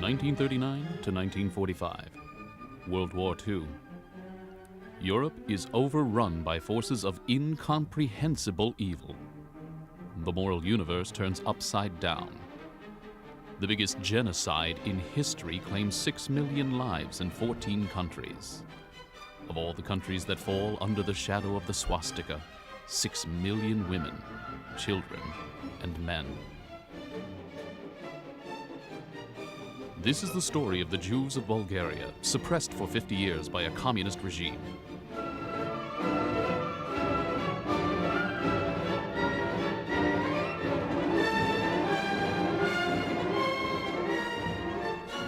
1939 to 1945. World War II. Europe is overrun by forces of incomprehensible evil. The moral universe turns upside down. The biggest genocide in history claims 6 million lives in 14 countries. Of all the countries that fall under the shadow of the swastika, 6 million women, children, and men. This is the story of the Jews of Bulgaria, suppressed for 50 years by a communist regime.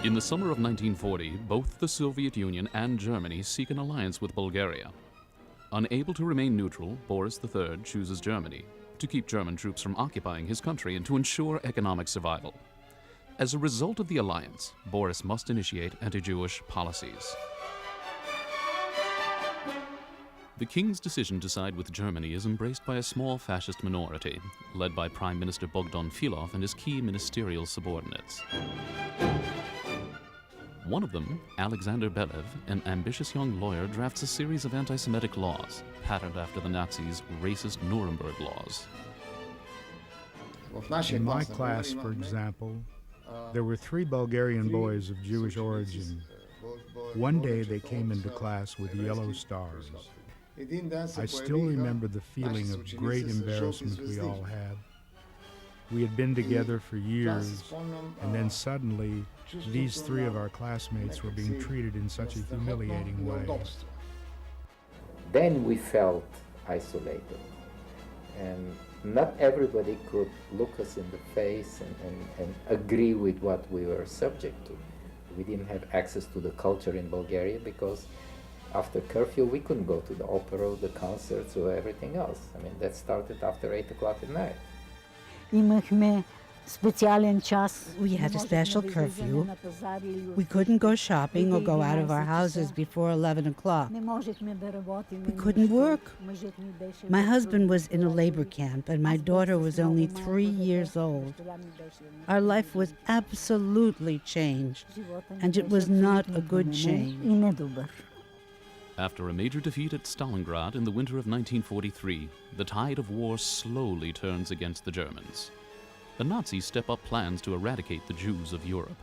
In the summer of 1940, both the Soviet Union and Germany seek an alliance with Bulgaria. Unable to remain neutral, Boris III chooses Germany to keep German troops from occupying his country and to ensure economic survival. As a result of the alliance, Boris must initiate anti-Jewish policies. The king's decision to side with Germany is embraced by a small fascist minority, led by Prime Minister Bogdan Filov and his key ministerial subordinates. One of them, Alexander Belev, an ambitious young lawyer, drafts a series of anti-Semitic laws, patterned after the Nazis' racist Nuremberg laws. In my class, for example, there were 3 Bulgarian boys of Jewish origin. One day they came into class with yellow stars. I still remember the feeling of great embarrassment we all had. We had been together for years, and then suddenly, these 3 of our classmates were being treated in such a humiliating way. Then we felt isolated, and not everybody could look us in the face and agree with what we were subject to. We didn't have access to the culture in Bulgaria because after curfew we couldn't go to the opera, the concerts, or everything else. I mean, that started after 8 o'clock at night. We had a special curfew. We couldn't go shopping or go out of our houses before 11 o'clock. We couldn't work. My husband was in a labor camp and my daughter was only 3 years old. Our life was absolutely changed, and it was not a good change. After a major defeat at Stalingrad in the winter of 1943, the tide of war slowly turns against the Germans. The Nazis step up plans to eradicate the Jews of Europe.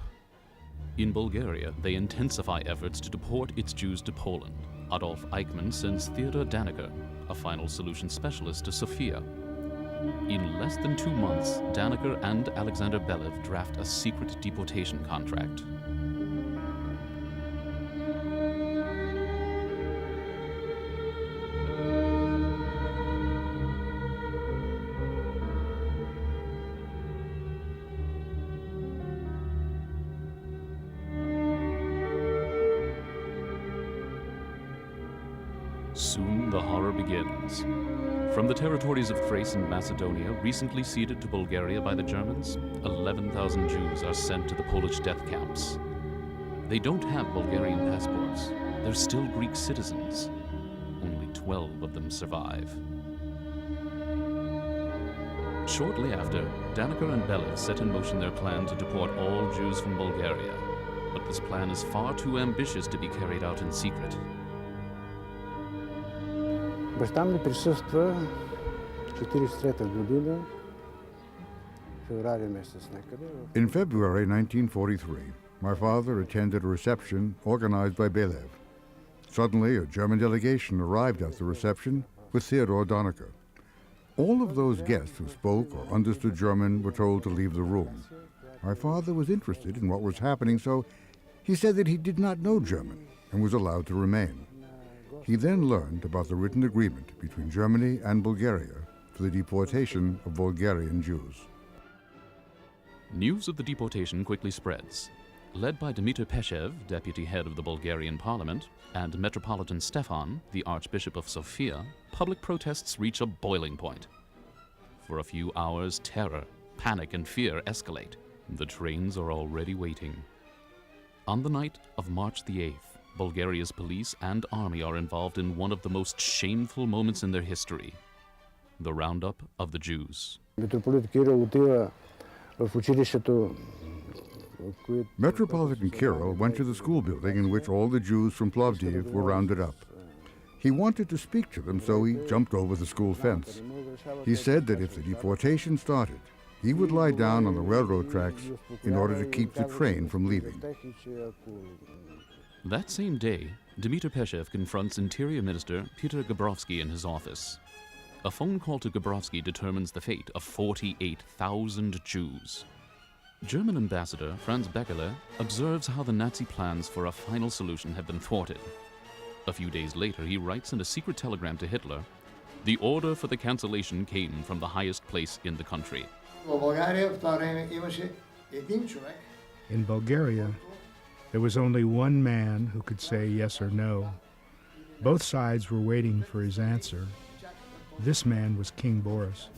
In Bulgaria, they intensify efforts to deport its Jews to Poland. Adolf Eichmann sends Theodor Dannecker, a final solution specialist, to Sofia. In less than 2 months, Dannecker and Alexander Belev draft a secret deportation contract. Soon the horror begins. From the territories of Thrace and Macedonia, recently ceded to Bulgaria by the Germans, 11,000 Jews are sent to the Polish death camps. They don't have Bulgarian passports. They're still Greek citizens. Only 12 of them survive. Shortly after, Dannecker and Belev set in motion their plan to deport all Jews from Bulgaria. But this plan is far too ambitious to be carried out in secret. Баща ми присъства 1943 година, февруари месец някъде. In February 1943, my father attended a reception organized by Belev. Suddenly, a German delegation arrived at the reception with Theodor Dannecker. All of those guests who spoke or understood German were told to leave the room. My father was interested in what was happening, so he said that he did not know German and was allowed to remain. He then learned about the written agreement between Germany and Bulgaria for the deportation of Bulgarian Jews. News of the deportation quickly spreads. Led by Dmitry Peshev, deputy head of the Bulgarian parliament, and Metropolitan Stefan, the Archbishop of Sofia, public protests reach a boiling point. For a few hours, terror, panic, and fear escalate. The trains are already waiting. On the night of March the 8th, Bulgaria's police and army are involved in one of the most shameful moments in their history, the roundup of the Jews. Митрополит Кирил отива в училището Metropolitan Kirill went to the school building in which all the Jews from Plovdiv were rounded up. He wanted to speak to them, so he jumped over the school fence. He said that if the deportation started, he would lie down on the railroad tracks in order to keep the train from leaving. That same day, Dmitry Peshev confronts Interior Minister Peter Gabrovsky in his office. A phone call to Gabrovsky determines the fate of 48,000 Jews. German ambassador Franz Beckerle observes how the Nazi plans for a final solution have been thwarted. A few days later, he writes in a secret telegram to Hitler, "The order for the cancellation came from the highest place in the country." In Bulgaria, there was only one man who could say yes or no. Both sides were waiting for his answer. This man was King Boris.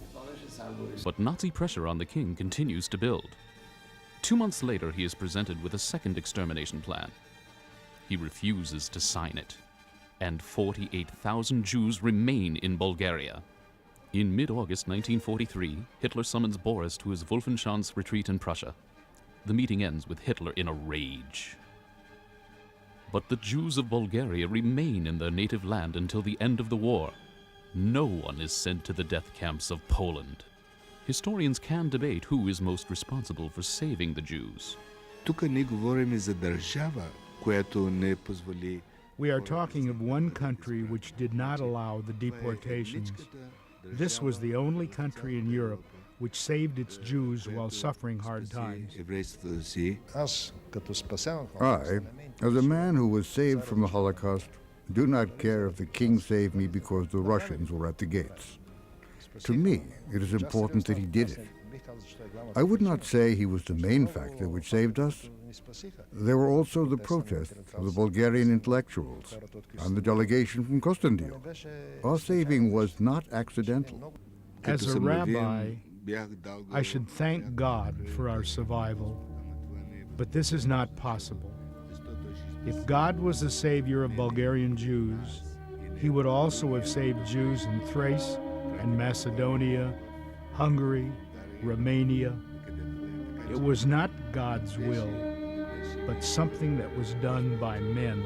But Nazi pressure on the king continues to build. 2 months later, he is presented with a second extermination plan. He refuses to sign it, and 48,000 Jews remain in Bulgaria. In mid-August 1943, Hitler summons Boris to his Wolfenschanz retreat in Prussia. The meeting ends with Hitler in a rage. But the Jews of Bulgaria remain in their native land until the end of the war. No one is sent to the death camps of Poland. Historians can debate who is most responsible for saving the Jews. We are talking of one country which did not allow the deportations. This was the only country in Europe which saved its Jews while suffering hard times. I, as a man who was saved from the Holocaust, do not care if the king saved me because the Russians were at the gates. To me, it is important that he did it. I would not say he was the main factor which saved us. There were also the protests of the Bulgarian intellectuals and the delegation from Kostandil. Our saving was not accidental. As a rabbi, I should thank God for our survival, but this is not possible. If God was the savior of Bulgarian Jews, he would also have saved Jews in Thrace and Macedonia, Hungary, Romania. It was not God's will, but something that was done by men.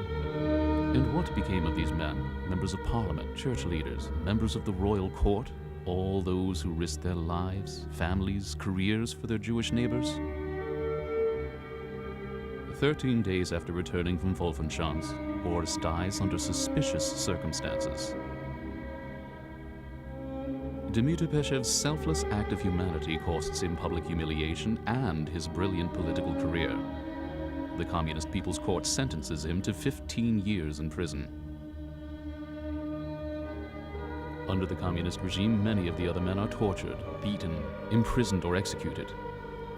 And what became of these men? Members of parliament, church leaders, members of the royal court, all those who risked their lives, families, careers for their Jewish neighbors? 13 days after returning from Wolfenschanz, Boris dies under suspicious circumstances. Dmitry Peshev's selfless act of humanity costs him public humiliation and his brilliant political career. The Communist People's Court sentences him to 15 years in prison. Under the communist regime, many of the other men are tortured, beaten, imprisoned, or executed.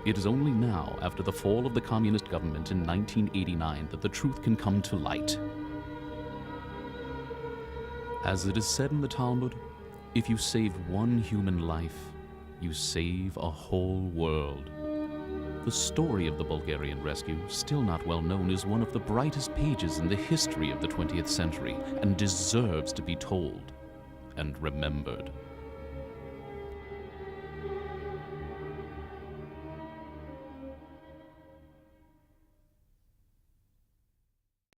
It is only now, after the fall of the communist government in 1989, that the truth can come to light. As it is said in the Talmud, if you save one human life, you save a whole world. The story of the Bulgarian rescue, still not well known, is one of the brightest pages in the history of the 20th century and deserves to be told and remembered.